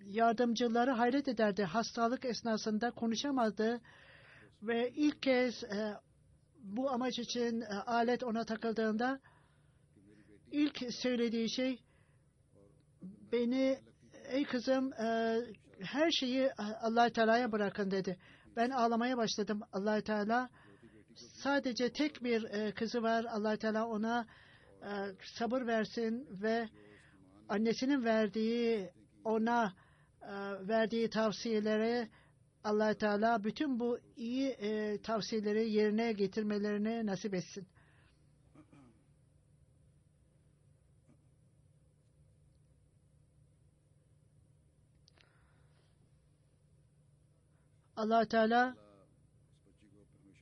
yardımcıları hayret ederdi. Hastalık esnasında konuşamadı ve ilk kez bu amaç için alet ona takıldığında ilk söylediği şey, beni ey kızım her şeyi Allah-u Teala'ya bırakın dedi. Ben ağlamaya başladım. Allah-u Teala sadece tek bir kızı var. Allah-u Teala ona sabır versin ve annesinin ona verdiği tavsiyelere Allah-u Teala bütün bu iyi tavsiyeleri yerine getirmelerini nasip etsin. Allah-u Teala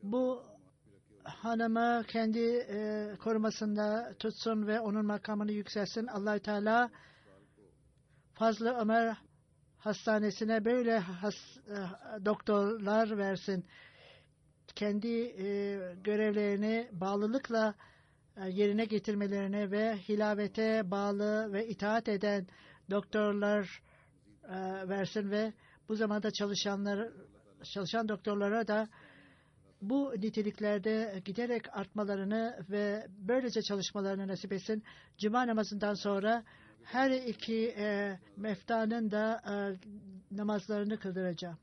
bu hanımı kendi korumasında tutsun ve onun makamını yükselsin. Allah-u Teala Fazıl Ömer Hastanesi'ne böyle doktorlar versin. Kendi görevlerini bağlılıkla yerine getirmelerine ve hilafete bağlı ve itaat eden doktorlar versin ve bu zamanda çalışan doktorlara da bu niteliklerde giderek artmalarını ve böylece çalışmalarını nasip etsin. Cuma namazından sonra her iki meftanın da namazlarını kıldıracağım.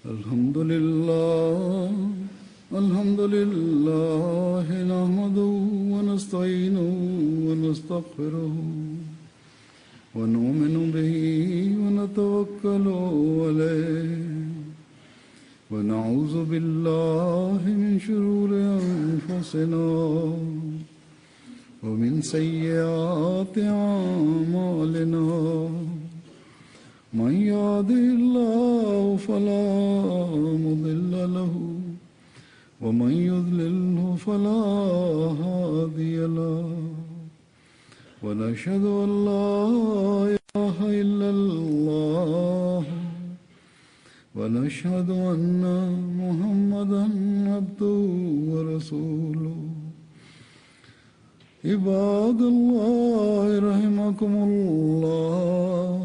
Elhamdülillah nahmeduhu ve nestainuhu ve nestağfiruhu ve nu'minu bihi ve netevekkalu aleyh ve na'uzu billahi min şururi enfusina ve min seyyiati a'malina. من يهده الله فلا مضل له ومن يضلله فلا هادي له ونشهد أن لا إله إلا الله ونشهد أن محمدا عبده ورسوله عباد الله رحمكم الله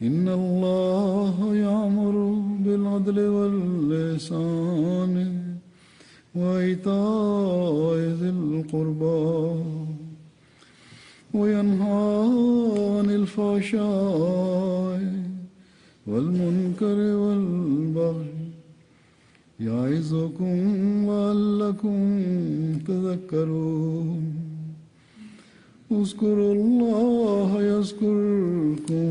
إن الله يأمر بالعدل والإحسان وإيتاء ذي القربى وينهى عن الفحشاء والمنكر والبغي يعظكم لعلكم تذكرون اذكروا الله يذكركم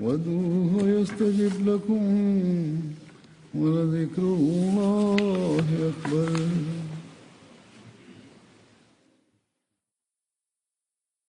وادعوه يستجب لكم ولذكر الله أكبر